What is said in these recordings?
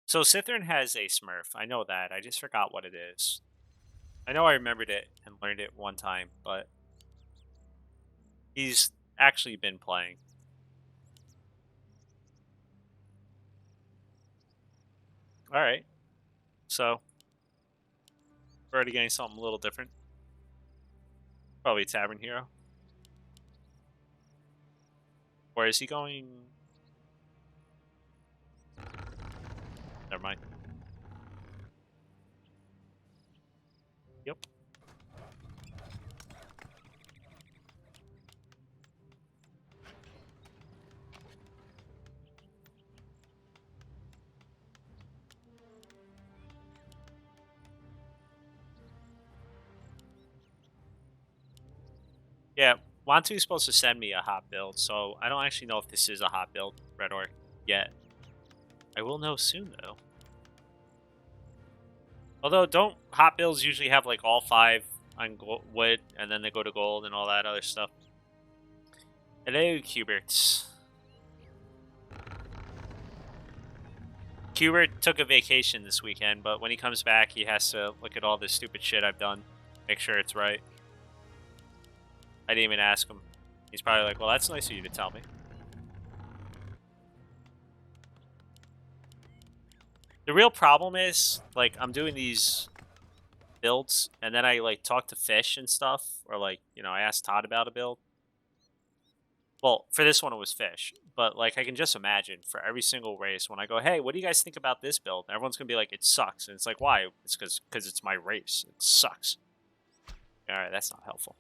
So Sythren has a Smurf. I know that. I just forgot what it is. I know I remembered it and learned it one time, but he's actually been playing. All right. So we're already getting something a little different. Probably Tavern Hero. Or is he going? Never mind. Yep. Yeah, Wantu is supposed to send me a hot build, so I don't actually know if this is a hot build, Red Orc, yet. I will know soon, though. Although, don't hot builds usually have like all 5 on wood, and then they go to gold and all that other stuff? Hello, Cuberts. Cubert took a vacation this weekend, but when he comes back, he has to look at all this stupid shit I've done, make sure it's right. I didn't even ask him. He's probably like, well, that's nice of you to tell me. The real problem is, like, I'm doing these builds, and then I, like, talk to Fish and stuff, or, like, you know, I asked Todd about a build. Well, for this one, it was Fish, but, like, I can just imagine for every single race, when I go, hey, what do you guys think about this build? And everyone's going to be like, it sucks. And it's like, why? It's because it's my race. It sucks. All right, that's not helpful.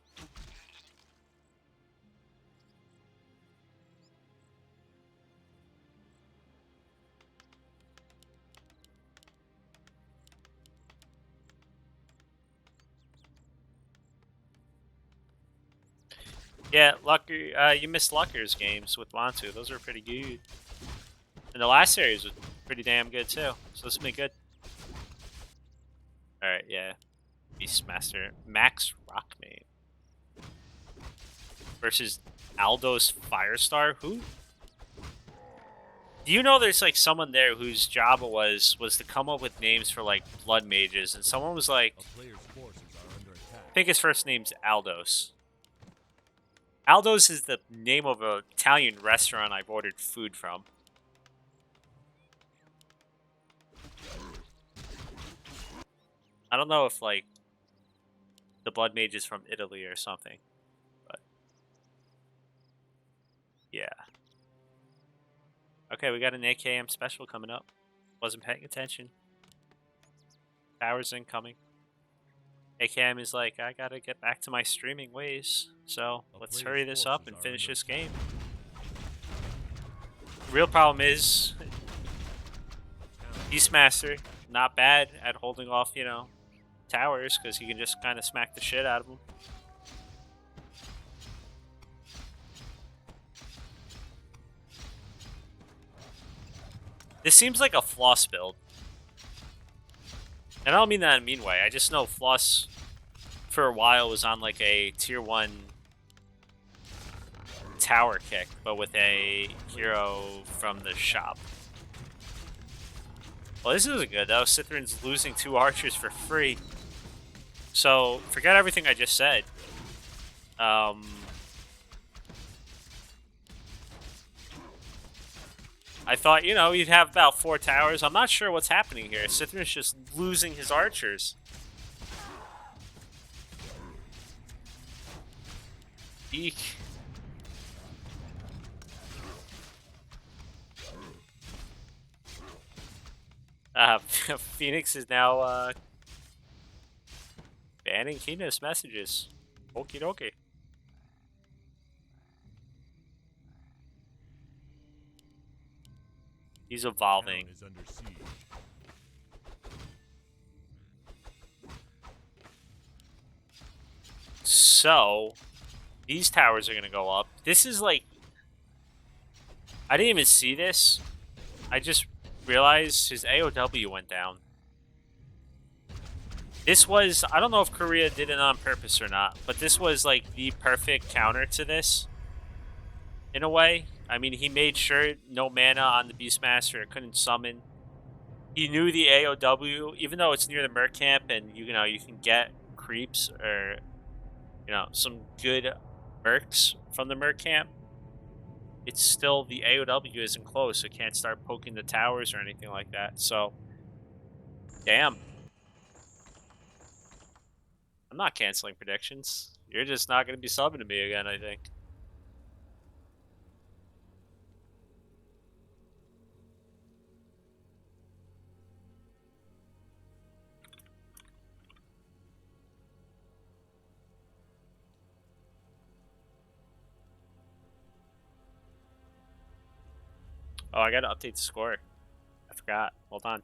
Yeah, Lucker, you missed Lucker's games with Wantu. Those are pretty good. And the last series was pretty damn good, too. So this will be good. Alright, yeah. Beastmaster. Max Rockmane. Versus Aldos Firestar? Who? Do you know there's, like, someone there whose job it was to come up with names for, like, blood mages, and someone was like, I think his first name's Aldos. Aldo's is the name of an Italian restaurant I've ordered food from. I don't know if, like, the Blood Mage is from Italy or something, but yeah. Okay, we got an AKM special coming up. Wasn't paying attention. Towers incoming. AKM is like, I gotta get back to my streaming ways, so let's hurry this up and finish this game. The real problem is, Beastmaster, not bad at holding off, you know, towers, because he can just kind of smack the shit out of them. This seems like a Floss build. And I don't mean that in a mean way. I just know Floss, for a while, was on like a tier 1 tower kick, but with a hero from the shop. Well, this isn't good, though. Sythren's losing 2 archers for free. So, forget everything I just said. I thought, you know, he'd have about 4 towers. I'm not sure what's happening here. Sythren's just losing his archers. Eek. Phoenix is now banning Keenest messages. Okie dokie. He's evolving. So, these towers are going to go up. This is like... I didn't even see this. I just realized his AOW went down. This was... I don't know if Korea did it on purpose or not, but this was like the perfect counter to this. In a way. I mean, he made sure no mana on the Beastmaster. It couldn't summon. he knew the AOW, even though it's near the Merc camp, and you know you can get creeps or some good Mercs from the Merc camp. It's still the AOW isn't close, so it can't start poking the towers or anything like that. So, damn. I'm not canceling predictions. You're just not going to be subbing to me again, I think. Oh, I got to update the score. I forgot. Hold on.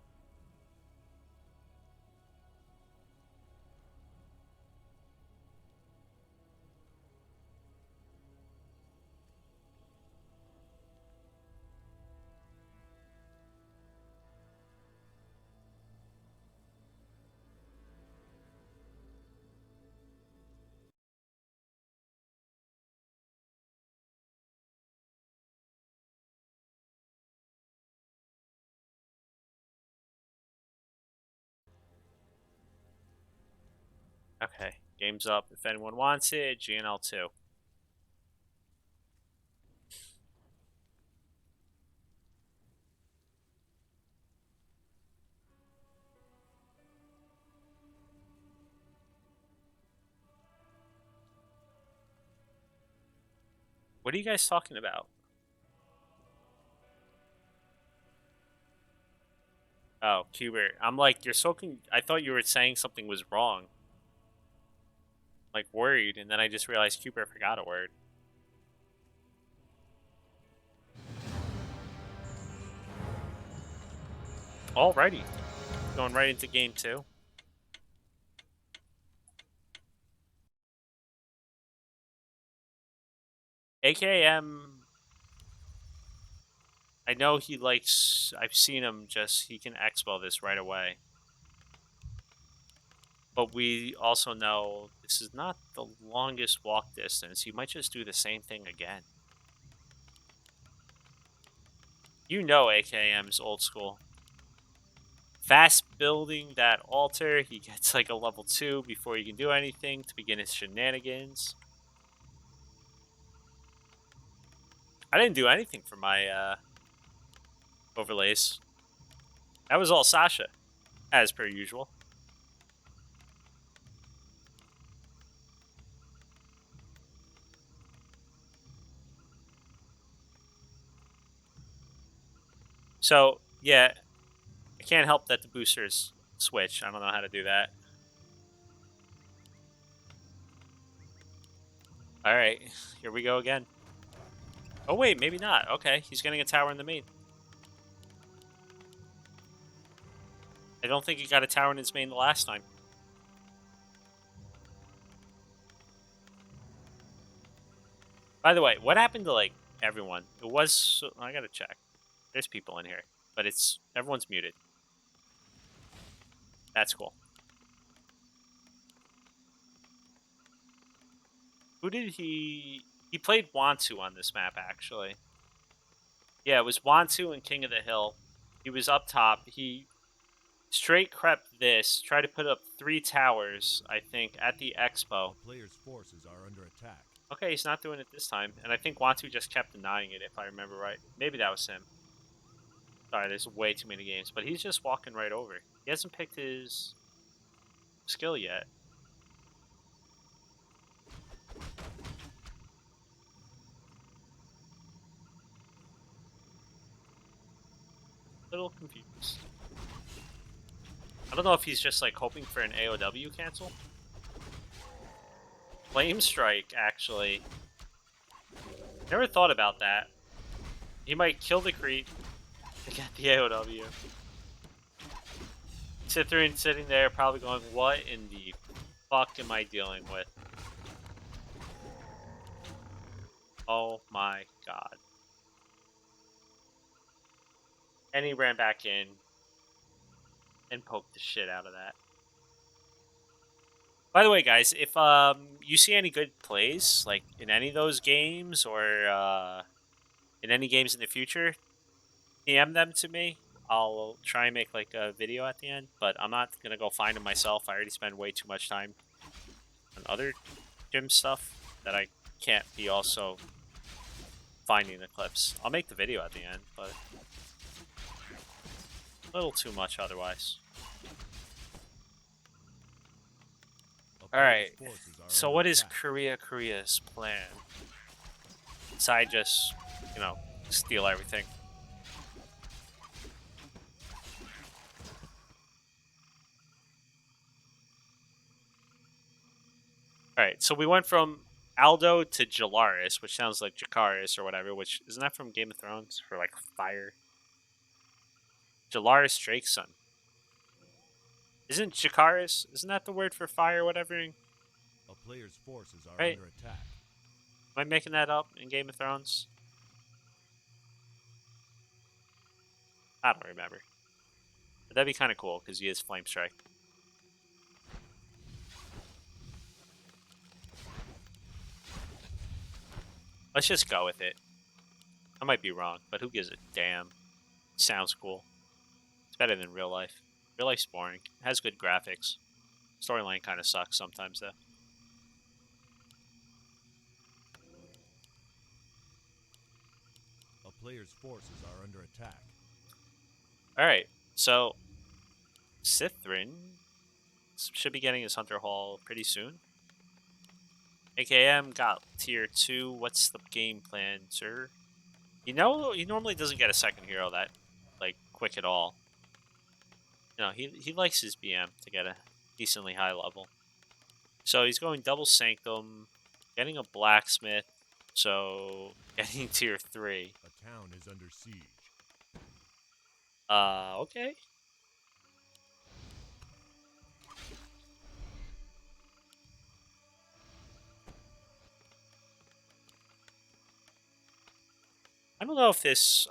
Okay. Game's up. If anyone wants it, GNL 2. What are you guys talking about? Oh, Cuber. I'm like, you're soaking. I thought you were saying something was wrong. Like, worried, and then I just realized Cuber forgot a word. Alrighty. Going right into game 2. AKM, I know he likes, I've seen him he can expo this right away. But we also know this is not the longest walk distance. He might just do the same thing again. You know AKM's old school. Fast building that altar. He gets like a level 2 before he can do anything to begin his shenanigans. I didn't do anything for my overlays. That was all Sasha, as per usual. So, yeah, I can't help that the boosters switch. I don't know how to do that. Alright, here we go again. Oh, wait, maybe not. Okay, he's getting a tower in the main. I don't think he got a tower in his main the last time. By the way, what happened to, like, everyone? It was... I gotta check. There's people in here, but everyone's muted. That's cool. Who did he... He played Wantu on this map, actually. Yeah, it was Wantu and King of the Hill. He was up top. He straight crept this, tried to put up 3 towers, I think, at the expo. The player's forces are under attack. Okay, he's not doing it this time. And I think Wantu just kept denying it, if I remember right. Maybe that was him. Sorry, there's way too many games. But he's just walking right over. He hasn't picked his skill yet. A little confused. I don't know if he's just like hoping for an AOW cancel. Flame Strike, actually. Never thought about that. He might kill the creep to get the AOW. Sythren sitting there probably going, what in the fuck am I dealing with? Oh my god. And he ran back in and poked the shit out of that. By the way, guys, if you see any good plays, like in any of those games or in any games in the future, DM them to me. I'll try and make like a video at the end, but I'm not gonna go find them myself. I already spend way too much time on other gym stuff that I can't be also finding the clips. I'll make the video at the end, but a little too much otherwise. Alright, so what is Korea's plan? Besides just, you know, steal everything. Alright, so we went from Aldo to Jalaris, which sounds like Jakaris or whatever, which isn't that from Game of Thrones for like fire? Jalaris Drake's son. Isn't Jakaris, isn't that the word for fire or whatever? A player's forces are Right? under attack. Am I making that up in Game of Thrones? I don't remember. But that'd be kind of cool because he is Flame Strike. Let's just go with it. I might be wrong, but who gives a damn? Sounds cool. It's better than real life. Real life's boring. It has good graphics. Storyline kind of sucks sometimes, though. A player's forces are under attack. Alright, so Sythren should be getting his Hunter Hall pretty soon. AKM got tier 2. What's the game plan, sir? You know, he normally doesn't get a second hero that, like, quick at all. No, he likes his BM to get a decently high level. So he's going double Sanctum, getting a Blacksmith, so getting tier 3. A town is under siege. Okay. I don't know if this,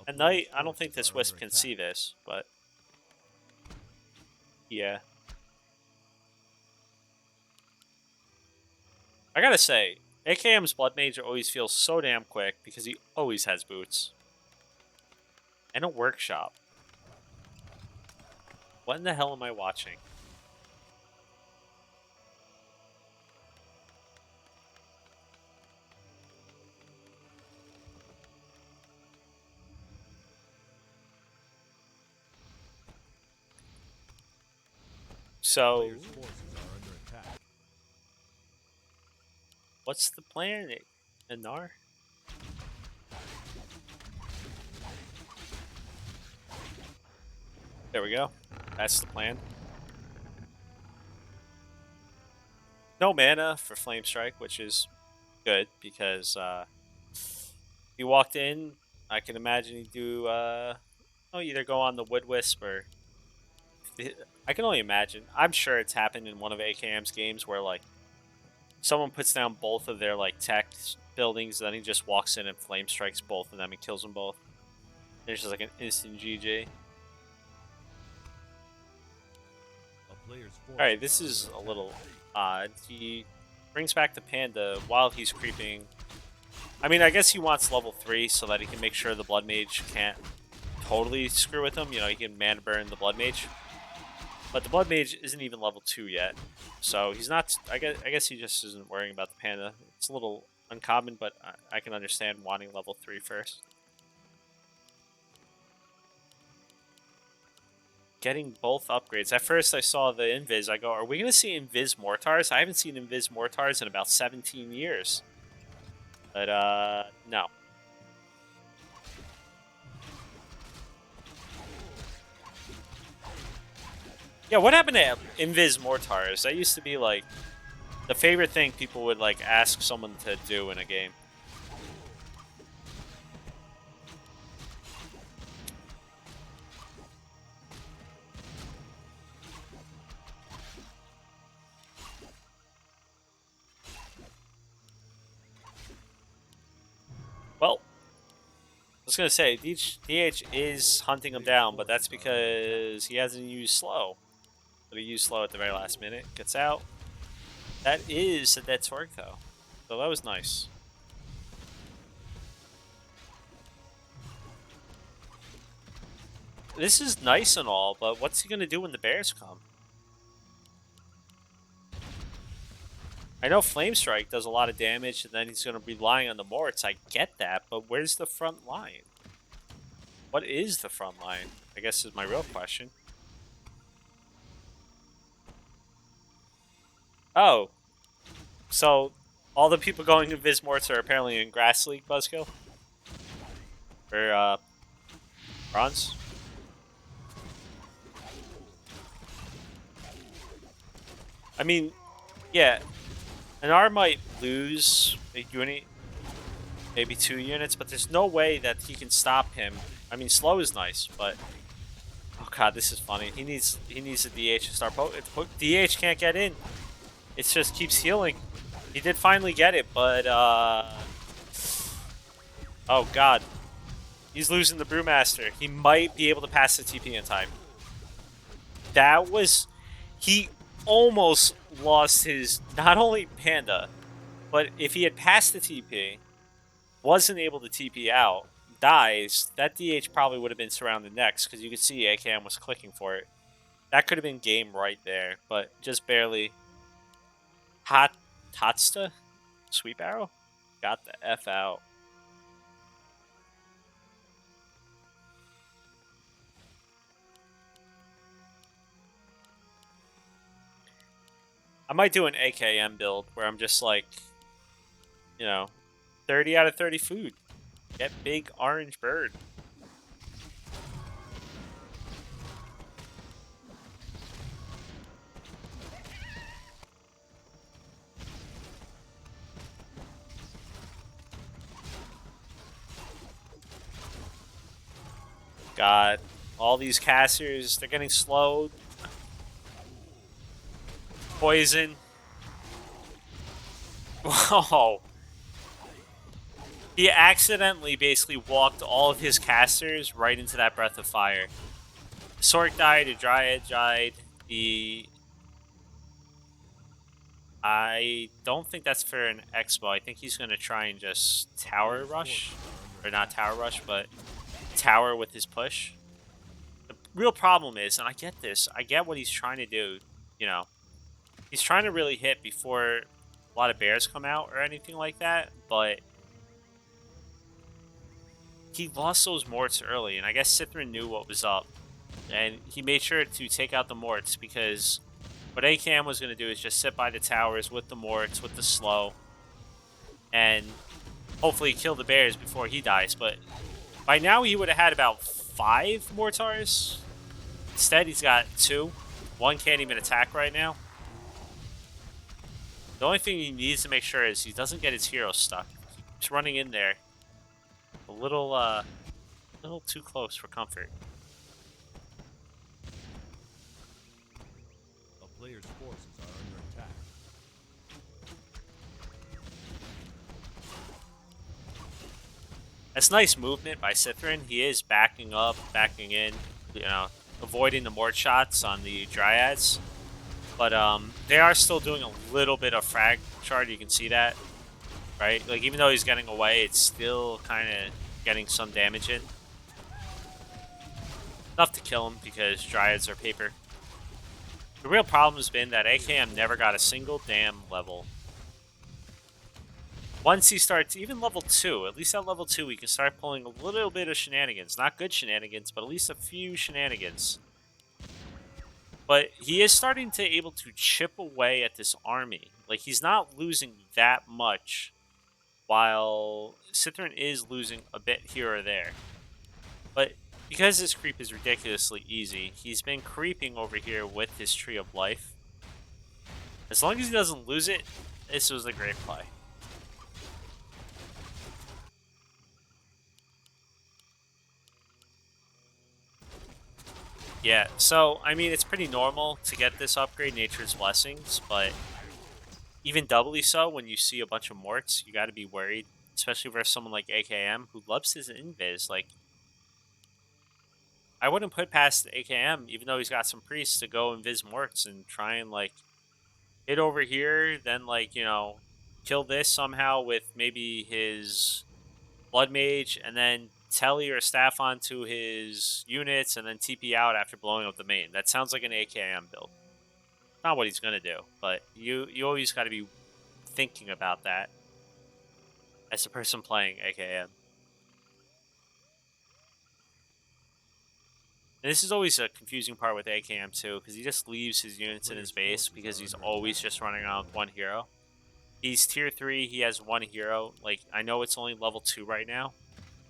at night, I don't think this Wisp can see this, but yeah. I gotta say, AKM's Blood Mage always feels so damn quick because he always has boots. And a workshop. What in the hell am I watching? So, what's the plan, Anar? There we go. That's the plan. No mana for Flame Strike, which is good because he walked in. I can imagine he'd do either go on the Wood Wisp or I can only imagine. I'm sure it's happened in one of AKM's games where like someone puts down both of their like tech buildings, then he just walks in and flame strikes both of them and kills them both. There's just like an instant GG. Alright, this is a little odd. He brings back the Panda while he's creeping. I mean, I guess he wants level 3 so that he can make sure the Blood Mage can't totally screw with him. You know, he can mana burn the Blood Mage. But the Blood Mage isn't even level 2 yet. So he's not... I guess he just isn't worrying about the Panda. It's a little uncommon, but I can understand wanting level 3 first. Getting both upgrades. At first I saw the Invis. I go, are we going to see Invis Mortars? I haven't seen Invis Mortars in about 17 years. But, no. Yeah, what happened to Invis Mortars? That used to be, like, the favorite thing people would, like, ask someone to do in a game. Well, I was going to say, DH is hunting him down, but that's because he hasn't used slow. But he used slow at the very last minute. Gets out. That is a dead Torque, though. So that was nice. this is nice and all, but what's he gonna do when the bears come? I know Flame Strike does a lot of damage, and then he's gonna be relying on the Morts. I get that, but where's the front line? What is the front line? I guess is my real question. Oh, so all the people going to Viz Morts are apparently in Grass League, Buzzkill? Or, Bronze? I mean, yeah, an R might lose a unit, maybe 2 units, but there's no way that he can stop him. I mean, slow is nice, but oh god, this is funny. He needs a DH to start poking. DH can't get in. It just keeps healing. He did finally get it, but oh god, he's losing the Brewmaster. He might be able to pass the TP in time. That was, he almost lost his, not only Panda, but if he had passed the TP, wasn't able to TP out, dies, that DH probably would have been surrounded next, because you could see AKM was clicking for it. That could have been game right there, but just barely. Tatsta? Sweep Arrow? Got the F out. I might do an AKM build where I'm just like, 30 out of 30 food. Get big orange bird. God, all these casters, they're getting slowed. Poison. Whoa. He accidentally basically walked all of his casters right into that Breath of Fire. Sork died, a Dryad died, I don't think that's for an Expo. I think he's going to try and just Tower Rush. Or not Tower Rush, but Tower with his push. The real problem is, and I get this, I get what he's trying to do, He's trying to really hit before a lot of bears come out or anything like that, but he lost those Morts early, and I guess Sythren knew what was up. And he made sure to take out the Morts, because what AKM was going to do is just sit by the towers with the Morts, with the slow, and hopefully kill the bears before he dies. But by now he would have had about 5 Mortars. Instead, he's got 2. 1 can't even attack right now. The only thing he needs to make sure is he doesn't get his hero stuck. He's running in there a little too close for comfort. A player's forces are under attack. That's nice movement by Sythren. He is backing up, backing in, avoiding the Mort shots on the Dryads. But they are still doing a little bit of frag charge. You can see that, right? Like, even though he's getting away, it's still kind of getting some damage in. Enough to kill him, because Dryads are paper. The real problem has been that AKM never got a single damn level. Once he starts, even level 2, at least at level 2, we can start pulling a little bit of shenanigans. Not good shenanigans, but at least a few shenanigans. But he is starting to able to chip away at this army. Like, he's not losing that much, while Sythren is losing a bit here or there. But because this creep is ridiculously easy, he's been creeping over here with his Tree of Life. As long as he doesn't lose it, this was a great play. Yeah, so, I mean, it's pretty normal to get this upgrade, Nature's Blessings, but even doubly so when you see a bunch of Morts, you gotta be worried, especially versus someone like AKM, who loves his invis. Like, I wouldn't put past AKM, even though he's got some priests, to go invis Morts and try and, like, hit over here, then, like, kill this somehow with maybe his Blood Mage, and then telly or staff onto his units and then TP out after blowing up the main. That sounds like an AKM build. Not what he's gonna do, but you always got to be thinking about that as a person playing AKM. And this is always a confusing part with AKM too, because he just leaves his units in his base because he's always just running around with one hero. He's tier 3, he has one hero. Like, I know it's only level 2 right now,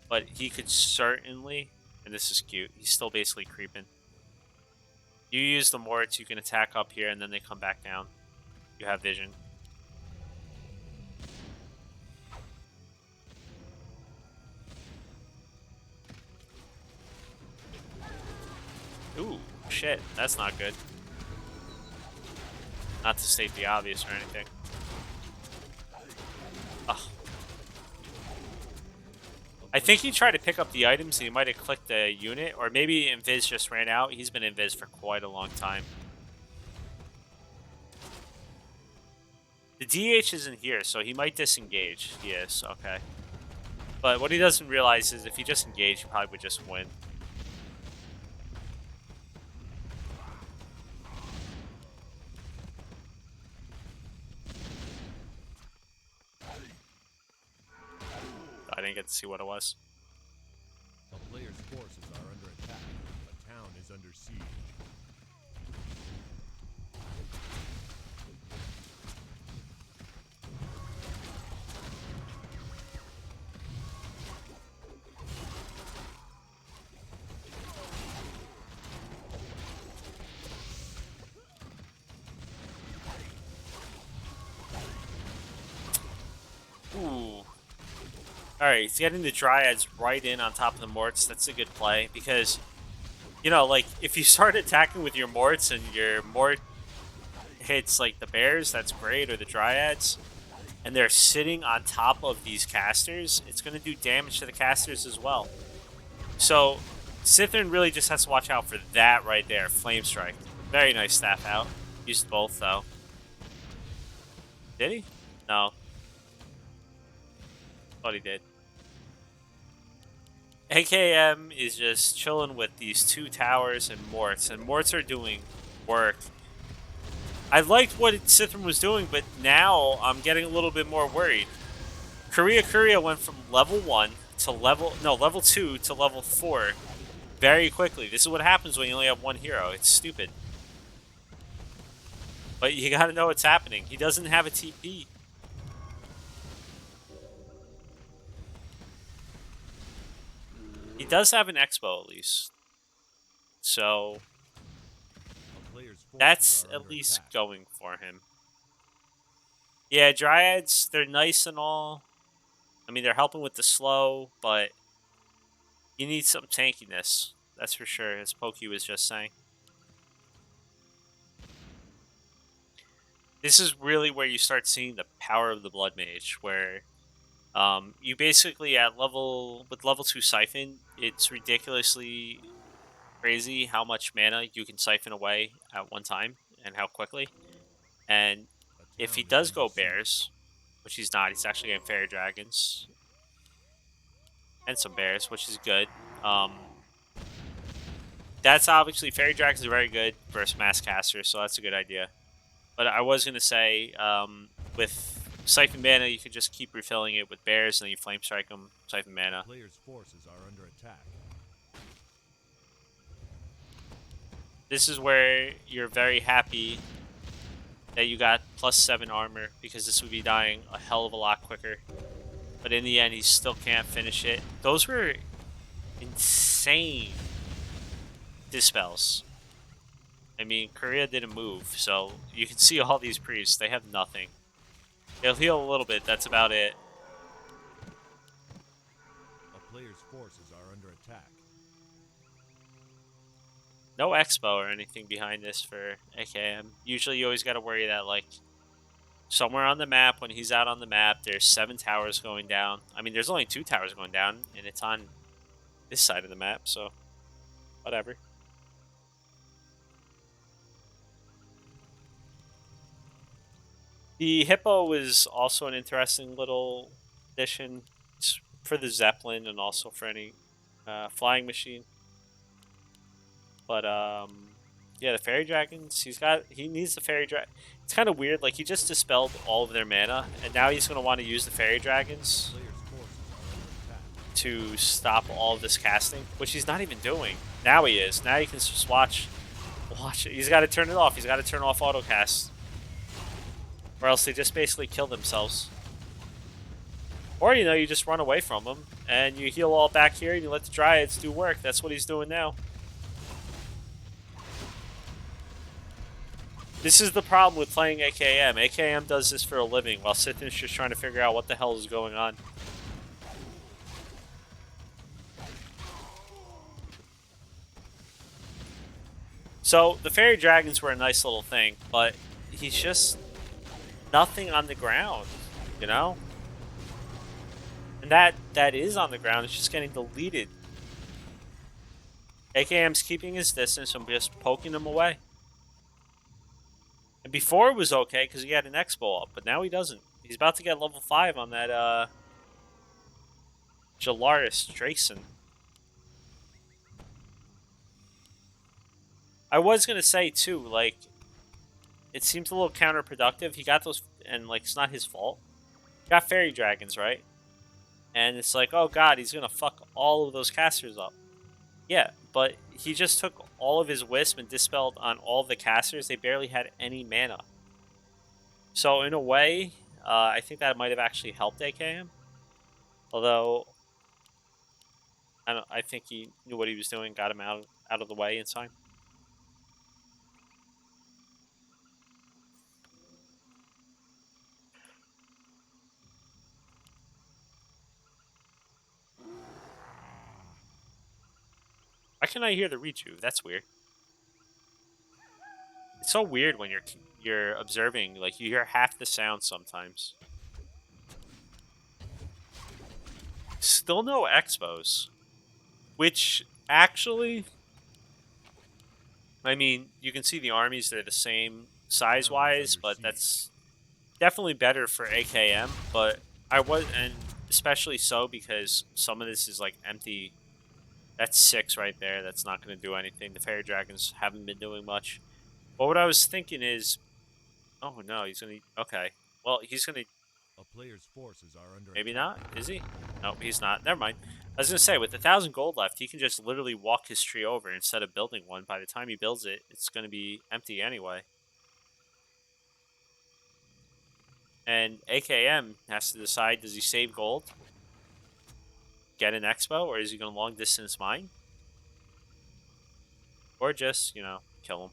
but he could certainly, and this is cute, he's still basically creeping. You use the morts, you can attack up here, and then they come back down. You have vision. Ooh, shit, that's not good. Not to state the obvious or anything. Ugh. I think he tried to pick up the items and he might have clicked the unit, or maybe Invis just ran out. He's been Invis for quite a long time. The DH isn't here, so he might disengage. He is, okay. But what he doesn't realize is if he just engaged, he probably would just win. I didn't get to see what it was. A player's forces are under attack. A town is under siege. Ooh. Alright, he's getting the Dryads right in on top of the Morts. That's a good play because, you know, like, if you start attacking with your Morts and your Mort hits, like, the Bears, that's great, or the Dryads, and they're sitting on top of these casters, it's going to do damage to the casters as well. So, Sythren really just has to watch out for that right there. Flame Strike. Very nice staff out. Used both, though. Did he? No. Thought he did. AKM is just chilling with these two towers and Morts are doing work. I liked what Sythren was doing, but now I'm getting a little bit more worried. Korea went from level 1 to level 2 to level 4 very quickly. This is what happens when you only have one hero. It's stupid. But you gotta know what's happening. He doesn't have a TP. He does have an Expo at least. So that's at least going for him. Yeah, Dryads, they're nice and all. I mean, they're helping with the slow, but you need some tankiness. That's for sure, as Pokey was just saying. This is really where you start seeing the power of the Blood Mage, where you basically with level 2 Siphon, it's ridiculously crazy how much mana you can siphon away at one time and how quickly. And if he does go Bears, which he's not, he's actually getting Fairy Dragons and some Bears, which is good. That's obviously, Fairy Dragons are very good versus Mass Casters, so that's a good idea. But I was going to say, with Siphon Mana, you can just keep refilling it with Bears, and then you Flame Strike them, Siphon Mana. Players' forces are under attack. This is where you're very happy that you got +7 armor, because this would be dying a hell of a lot quicker. But in the end, he still can't finish it. Those were insane dispels. I mean, Korea didn't move, so you can see all these priests. They have nothing. They'll heal a little bit. That's about it. A player's forces are under attack. No Expo or anything behind this for AKM. Usually you always got to worry that, like, somewhere on the map, when he's out on the map, there's 7 towers going down. I mean, there's only 2 towers going down, and it's on this side of the map, so whatever. The Hippo was also an interesting little addition for the Zeppelin and also for any flying machine. But yeah, the fairy dragons. He needs the fairy dragon. It's kind of weird. Like he just dispelled all of their mana, and now he's gonna want to use the fairy dragons to stop all of this casting, which he's not even doing. Now he is. Now you can just watch it. He's got to turn it off. He's got to turn off autocast, or else they just basically kill themselves. Or you just run away from them and you heal all back here and you let the dryads do work. That's what he's doing now. This is the problem with playing AKM. AKM does this for a living, while Sythren's just trying to figure out what the hell is going on. So, the fairy dragons were a nice little thing, but he's just nothing on the ground, you know? And that is on the ground, it's just getting deleted. AKM's keeping his distance and just poking him away. And before it was okay because he had an Expo up, but now he doesn't. He's about to get level 5 on that Jalaris Drayson. I was gonna say too, like, it seems a little counterproductive. He got those, and like, it's not his fault. He got fairy dragons, right? And it's like, oh god, he's gonna fuck all of those casters up. Yeah, but he just took all of his wisp and dispelled on all of the casters. They barely had any mana. So in a way, I think that might have actually helped AKM. Although, I think he knew what he was doing, got him out of the way in time. Why can't I hear the rejuve? That's weird. It's so weird when you're observing. Like, you hear half the sound sometimes. Still no expos. Which, actually, I mean, you can see the armies, they're the same size-wise, but that's definitely better for AKM, but and especially so because some of this is, like, empty. That's 6 right there. That's not going to do anything. The fairy dragons haven't been doing much. But what I was thinking is, oh no, he's going to, okay. Well, he's going to, A player's forces are under maybe attack. not, is he? No, he's not. Never mind. I was going to say, with 1,000 gold left, he can just literally walk his tree over instead of building one. By the time he builds it, it's going to be empty anyway. And AKM has to decide, does he save gold, get an expo, or is he going to long distance mine? Or just, kill him.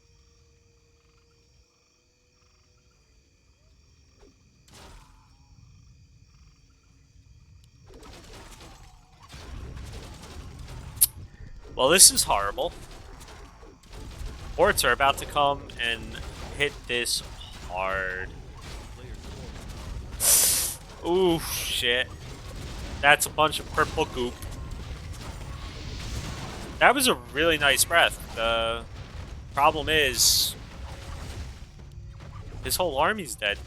Well, this is horrible. Horts are about to come and hit this hard. Ooh, shit. That's a bunch of purple goop. That was a really nice breath. The problem is, his whole army's dead.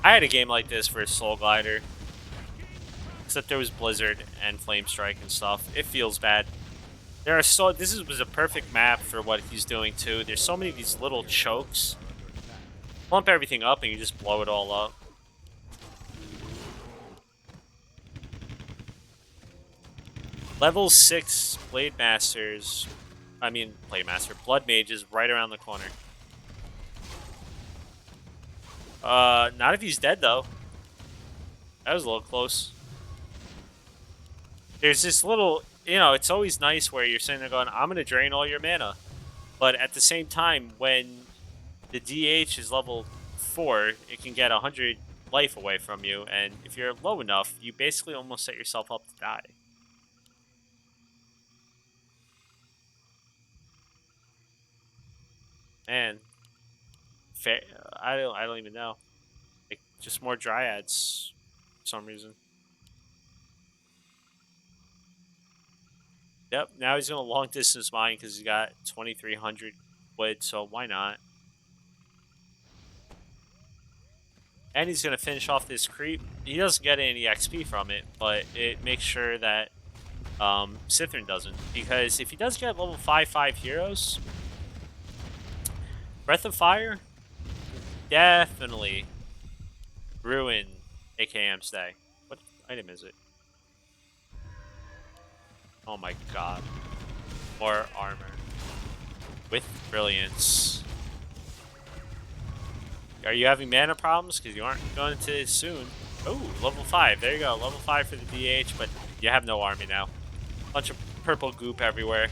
I had a game like this for Soul Glider. Except there was Blizzard and Flame Strike and stuff. It feels bad. This was a perfect map for what he's doing too. There's so many of these little chokes. Plump everything up and you just blow it all up. Level 6 Blade Master, Blood Mage is right around the corner. Not if he's dead though. That was a little close. There's this little, it's always nice where you're sitting there going, I'm going to drain all your mana. But at the same time, when the DH is level 4, it can get 100 life away from you. And if you're low enough, you basically almost set yourself up to die. Man. I don't even know. Like, just more dryads for some reason. Yep, now he's going to long distance mine because he's got 2,300 wood, so why not? And he's going to finish off this creep. He doesn't get any XP from it, but it makes sure that Sythren doesn't. Because if he does get level 5/5 heroes, Breath of Fire definitely ruin AKM's day. What item is it? Oh my god. More armor. With brilliance. Are you having mana problems? Because you aren't going to soon. Oh, level 5. There you go. Level 5 for the DH, but you have no army now. Bunch of purple goop everywhere.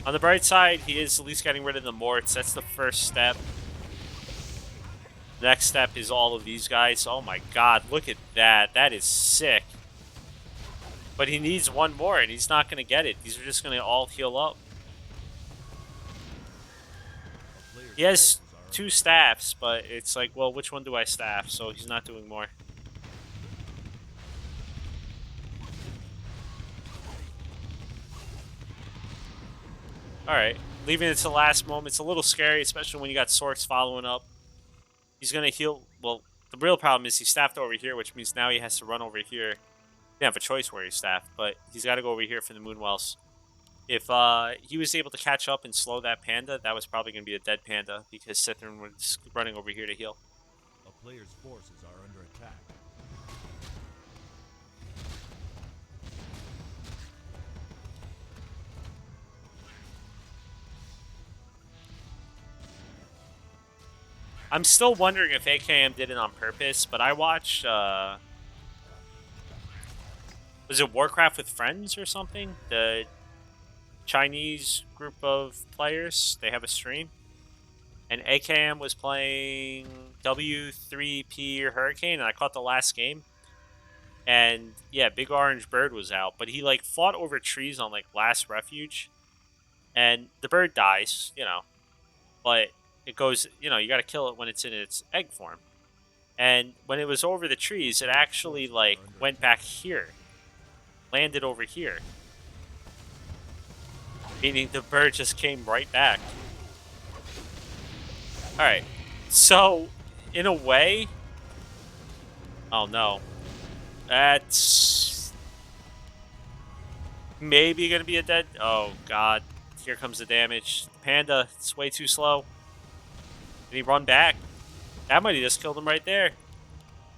On the bright side, he is at least getting rid of the morts. That's the first step. Next step is all of these guys. Oh my god, look at that. That is sick. But he needs one more, and he's not going to get it. These are just going to all heal up. He has 2 staffs, but it's like, well, which one do I staff? So he's not doing more. Alright, leaving it to the last moment. It's a little scary, especially when you got Sorks following up. He's going to heal. Well, the real problem is he staffed over here, which means now he has to run over here. He didn't have a choice where he staffed, but he's got to go over here for the Moonwells. If he was able to catch up and slow that panda, that was probably going to be a dead panda because Sythren was running over here to heal. A player's forces are under attack. I'm still wondering if AKM did it on purpose, but I watched, was it Warcraft with Friends or something? The Chinese group of players, they have a stream. And AKM was playing W3P or Hurricane, and I caught the last game. And yeah, Big Orange Bird was out, but he like fought over trees on like Last Refuge. And the bird dies, you know. But it goes, you know, you got to kill it when it's in its egg form. And when it was over the trees, it actually like went back here. Landed over here. Meaning the bird just came right back. Alright. So, in a way... Oh no. That's... maybe gonna be a dead... Oh god. Here comes the damage. Panda, it's way too slow. Did he run back? That might have just killed him right there.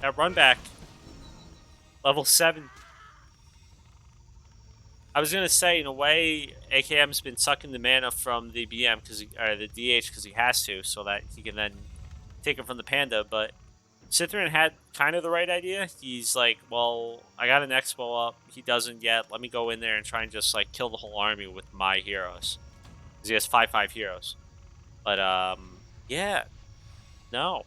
That run back. Level 7. I was gonna say, in a way, AKM's been sucking the mana from the BM or the DH because he has to, so that he can then take it from the Panda. But Sythren had kind of the right idea. He's like, well, I got an Expo up. He doesn't yet. Let me go in there and try and just like kill the whole army with my heroes, because he has 5/5 heroes. But yeah, no.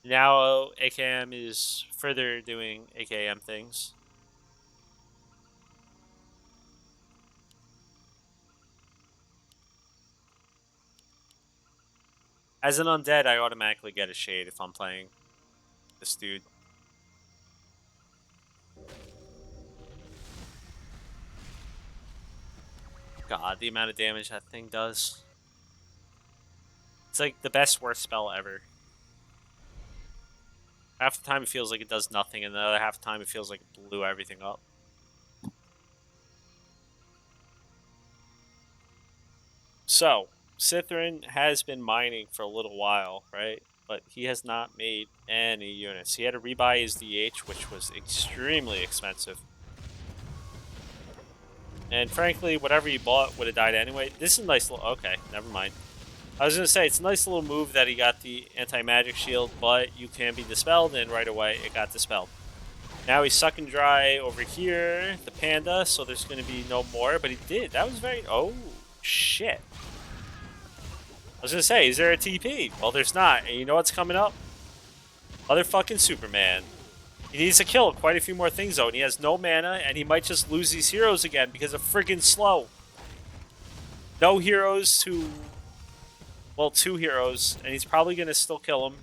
Now AKM is further doing AKM things. As an undead, I automatically get a shade if I'm playing this dude. God, the amount of damage that thing does. It's like the best worst spell ever. Half the time it feels like it does nothing, and the other half the time it feels like it blew everything up. So, Sythren has been mining for a little while, right? But he has not made any units. He had to rebuy his DH, which was extremely expensive. And frankly, whatever he bought would have died anyway. This is a nice little... Okay, never mind. I was going to say, it's a nice little move that he got the anti-magic shield, but you can be dispelled, and right away it got dispelled. Now he's sucking dry over here, the panda, so there's going to be no more, but he did. That was very... Oh, shit. I was going to say, is there a TP? Well, there's not. And you know what's coming up? Motherfucking Superman. He needs to kill quite a few more things, though, and he has no mana, and he might just lose these heroes again because of friggin' slow. No heroes to... Well, 2 heroes, and he's probably going to still kill him.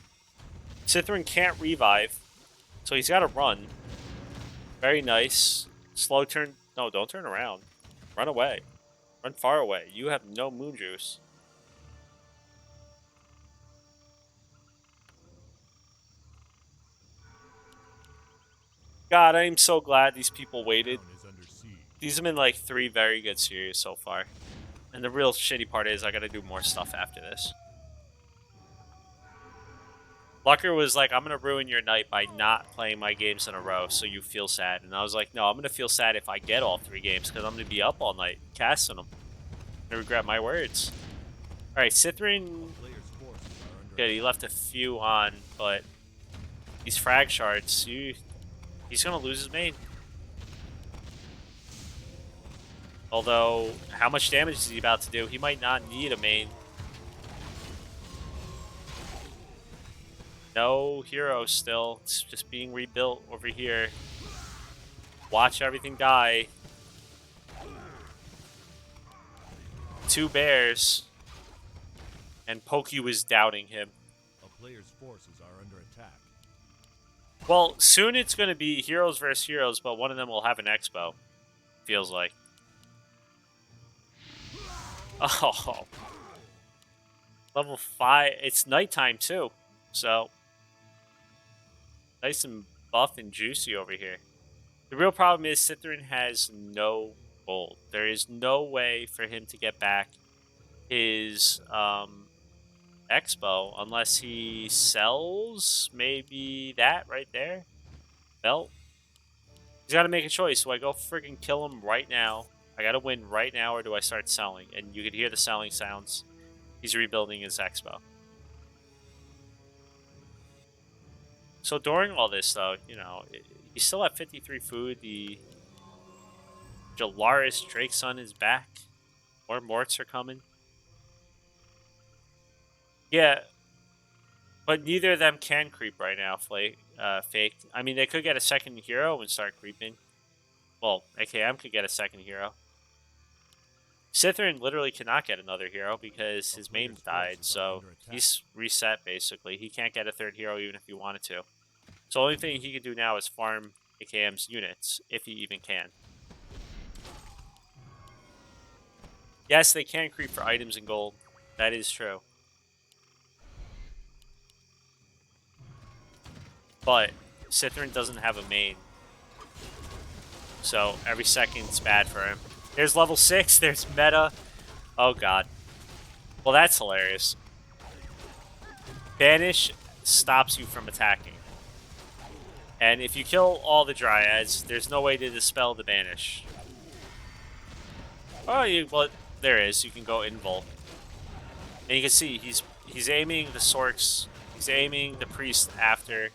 Sythren can't revive, so he's got to run. Very nice. Slow turn. No, don't turn around. Run away. Run far away. You have no moon juice. God, I'm so glad these people waited. Town is under siege. These have been like 3 very good series so far. And the real shitty part is I gotta do more stuff after this. Lucker was like, I'm gonna ruin your night by not playing my games in a row so you feel sad. And I was like, no, I'm gonna feel sad if I get all 3 games because I'm gonna be up all night casting them. I regret my words. Alright, Sythren. Player's forces are under Good, he left a few on, but these frag shards, he's gonna lose his main. Although, how much damage is he about to do? He might not need a main. No hero still. It's just being rebuilt over here. Watch everything die. 2 bears. And Pokey was doubting him. A player's forces are under attack. Well, soon it's going to be heroes versus heroes, but one of them will have an expo. Feels like. Oh. Level 5. It's nighttime, too. So, nice and buff and juicy over here. The real problem is Sythren has no gold. There is no way for him to get back his expo unless he sells maybe that right there. Belt. He's got to make a choice. Do I go friggin' kill him right now? I got to win right now, or do I start selling? And you could hear the selling sounds. He's rebuilding his expo. So during all this, though, you know, he's still at 53 food. The Jalaris Drake Sun is back. More Morts are coming. Yeah, but neither of them can creep right now, Fake. I mean, they could get a second hero and start creeping. Well, AKM could get a second hero. Sythren literally cannot get another hero because his main died, so he's reset, basically. He can't get a third hero even if he wanted to. So the only thing he can do now is farm AKM's units, if he even can. Yes, they can creep for items and gold. That is true. But Sythren doesn't have a main. So every second's bad for him. There's level 6, there's meta. Oh god. Well, that's hilarious. Banish stops you from attacking. And if you kill all the dryads, there's no way to dispel the banish. Oh, well, there is. You can go invul. And you can see he's aiming the Sorks. He's aiming the priest after.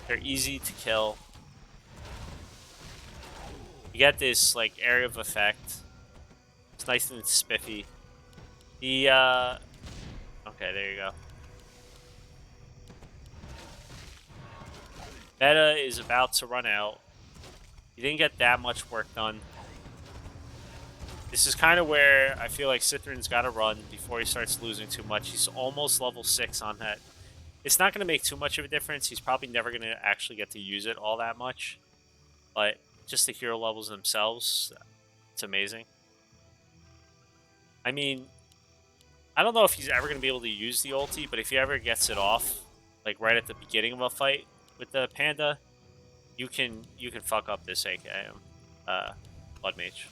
They're easy to kill. You get this like area of effect. It's nice and spiffy. The okay, there you go. Meta is about to run out. You didn't get that much work done. This is kind of where I feel like Sythren's got to run before he starts losing too much. He's almost level 6 on that. It's not going to make too much of a difference. He's probably never going to actually get to use it all that much. But just the hero levels themselves, it's amazing. I mean, I don't know if he's ever going to be able to use the ulti, but if he ever gets it off, like right at the beginning of a fight with the panda, you can fuck up this AKM Blood Mage.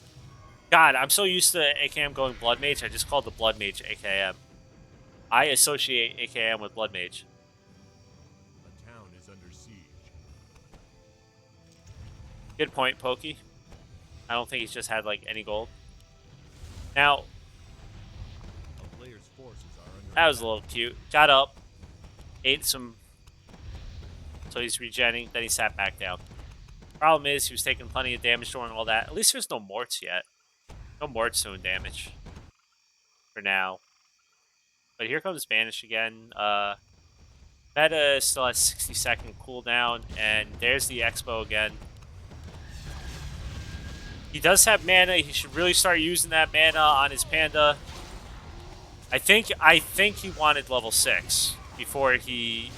God, I'm so used to AKM going Blood Mage, I just called the Blood Mage AKM. I associate AKM with Blood Mage. The town is under siege. Good point, Pokey. I don't think he's just had like any gold. Now, A player's forces are under that was a attack. little cute. Got up, ate some. So he's regenning, then he sat back down. Problem is, he was taking plenty of damage during all that. At least there's no Morts yet. No Morts doing damage. For now. But here comes Banish again. Meta still has 60-second cooldown, and there's the Expo again. He does have mana. He should really start using that mana on his panda. I think he wanted level 6 before he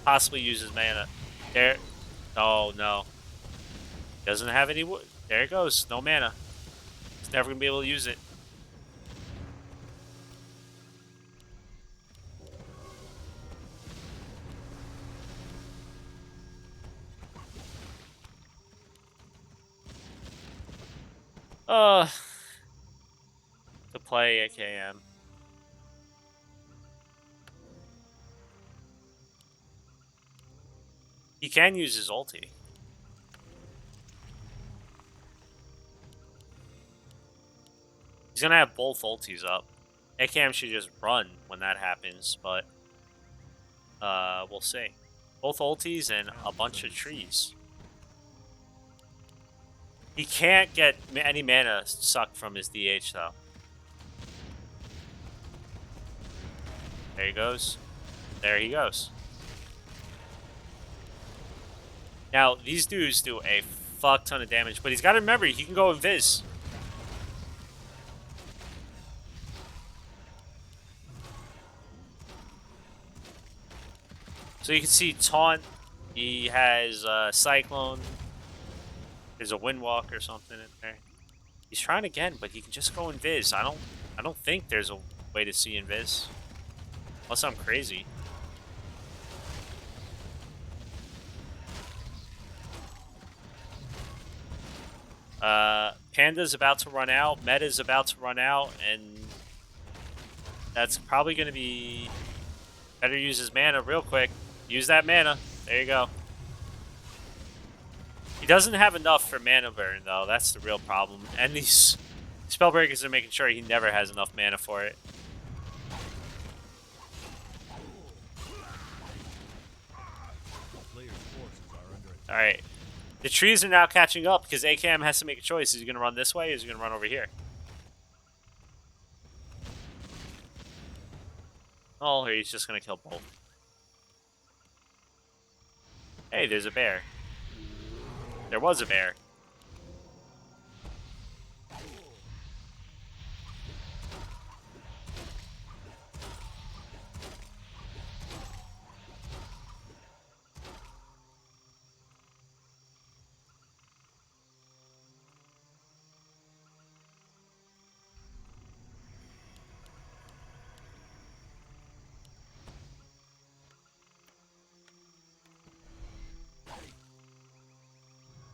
possibly uses mana. There. Oh no. Doesn't have any wood. There it goes. No mana. He's never gonna be able to use it. To play AKM. He can use his ulti. He's gonna have both ultis up. AKM should just run when that happens, but we'll see. Both ultis and a bunch of trees. He can't get any mana sucked from his DH though. There he goes. There he goes. Now, these dudes do a fuck ton of damage, but he's got to remember, he can go invis. So you can see Taunt, he has Cyclone, there's a Windwalk or something in there. He's trying again, but he can just go invis. I don't think there's a way to see invis. Unless I'm crazy. Panda's about to run out, Meta's about to run out, and that's probably going to be better use his mana real quick. Use that mana. There you go. He doesn't have enough for mana burn, though. That's the real problem. And these Spellbreakers are making sure he never has enough mana for it. Alright. The trees are now catching up because AKM has to make a choice. Is he going to run this way or is he going to run over here? Oh, he's just going to kill both. Hey, there's a bear. There was a bear.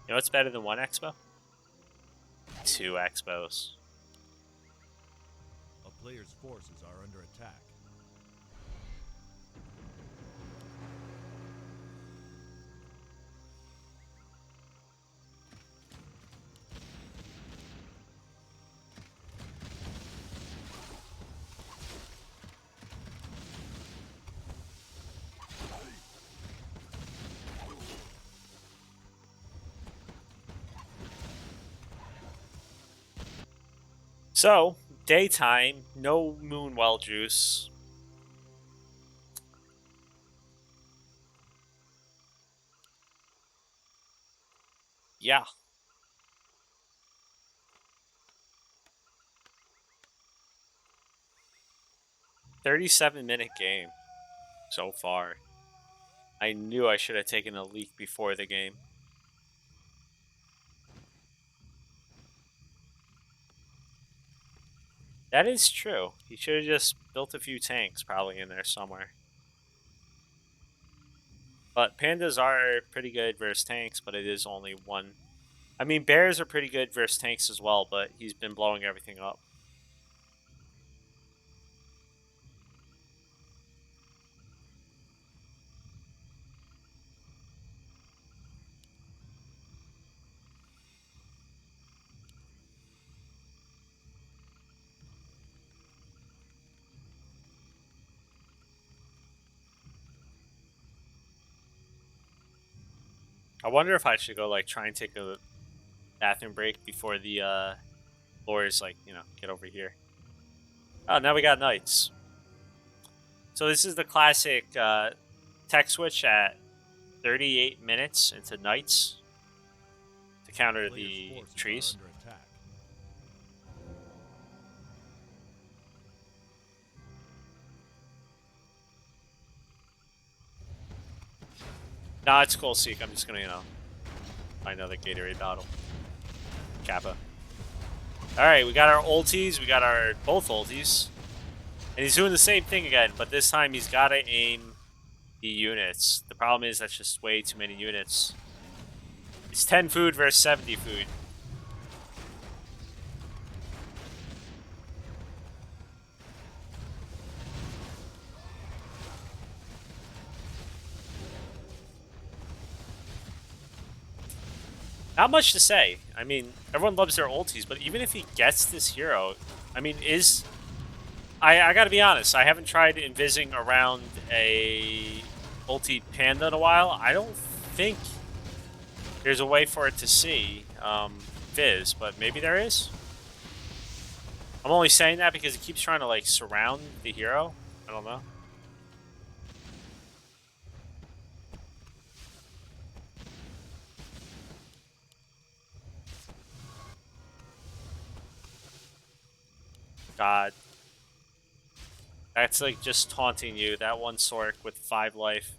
You know what's better than one expo? 2 expos. A player's forces are under attack. So, daytime, no Moonwell juice. Yeah. $37-minute game so far. I knew I should have taken a leak before the game. That is true. He should have just built a few tanks probably in there somewhere. But pandas are pretty good versus tanks, but it is only one. I mean, bears are pretty good versus tanks as well, but he's been blowing everything up. I wonder if I should go, like, try and take a bathroom break before the floors, like, you know, get over here. Oh, now we got knights. So this is the classic tech switch at 38 minutes into knights to counter the trees. Nah, it's cool, Seek. I'm just gonna, you know, Find another Gatorade bottle. Kappa. Alright, we got our ulties. We got our both ulties. And he's doing the same thing again, but this time he's got to aim the units. The problem is that's just way too many units. It's 10 food versus 70 food. Not much to say. I mean, everyone loves their ultis, but even if he gets this hero, I mean, I gotta be honest, I haven't tried invising around a ulti panda in a while. I don't think there's a way for it to see Viz, but maybe there is. I'm only saying that because he keeps trying to like surround the hero. I don't know. God. That's like just taunting you. That one Sork with 5 life.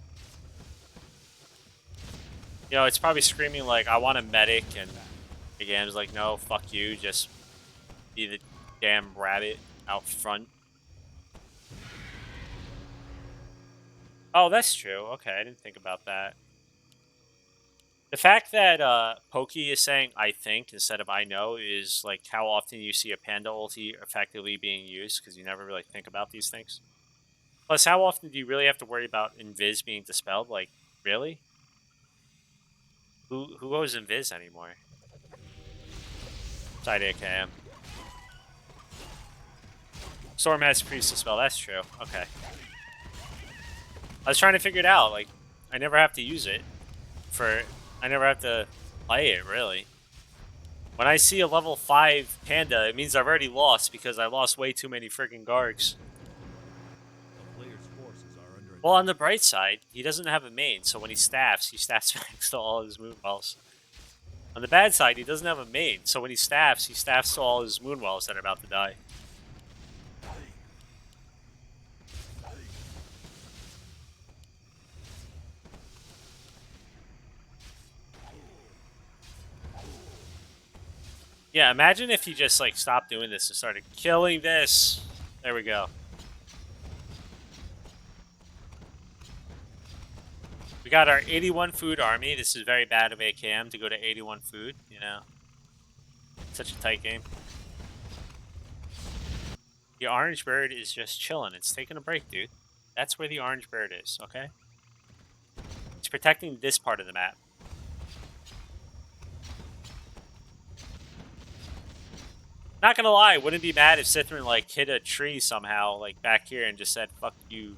You know, it's probably screaming like, I want a medic, and the game's like, no, fuck you, just be the damn rabbit out front. Oh, that's true. Okay, I didn't think about that. The fact that Pokey is saying I think instead of I know is like how often you see a panda ulti effectively being used, because you never really think about these things. Plus, how often do you really have to worry about Invis being dispelled? Like, really? Who goes Invis anymore? Side AKM. Storm has Priest Dispel, that's true. Okay. I was trying to figure it out. Like, I never have to use it. I never have to play it, really. When I see a level 5 panda, it means I've already lost because I lost way too many friggin' Gargs. The player's forces are under attack. Well, on the bright side, he doesn't have a main, so when he staffs back to all his Moonwells. On the bad side, he doesn't have a main, so when he staffs to all his Moonwells that are about to die. Yeah, imagine if he just, like, stopped doing this and started killing this. There we go. We got our 81 food army. This is very bad of AKM to go to 81 food, you know. Such a tight game. The orange bird is just chilling. It's taking a break, dude. That's where the orange bird is, okay? It's protecting this part of the map. Not gonna lie, wouldn't be mad if Sythren, like, hit a tree somehow, like, back here and just said, fuck you.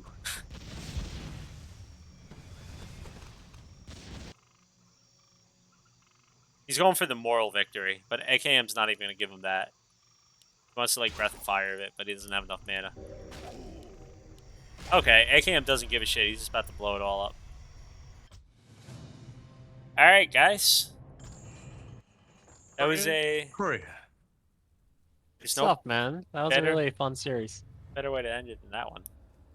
He's going for the moral victory, but AKM's not even gonna give him that. He wants to, like, Breath of Fire it, but he doesn't have enough mana. Okay, AKM doesn't give a shit. He's just about to blow it all up. Alright, guys. That was a... Korea. There's What's up, man? That was a better- really fun series. better way to end it than that one.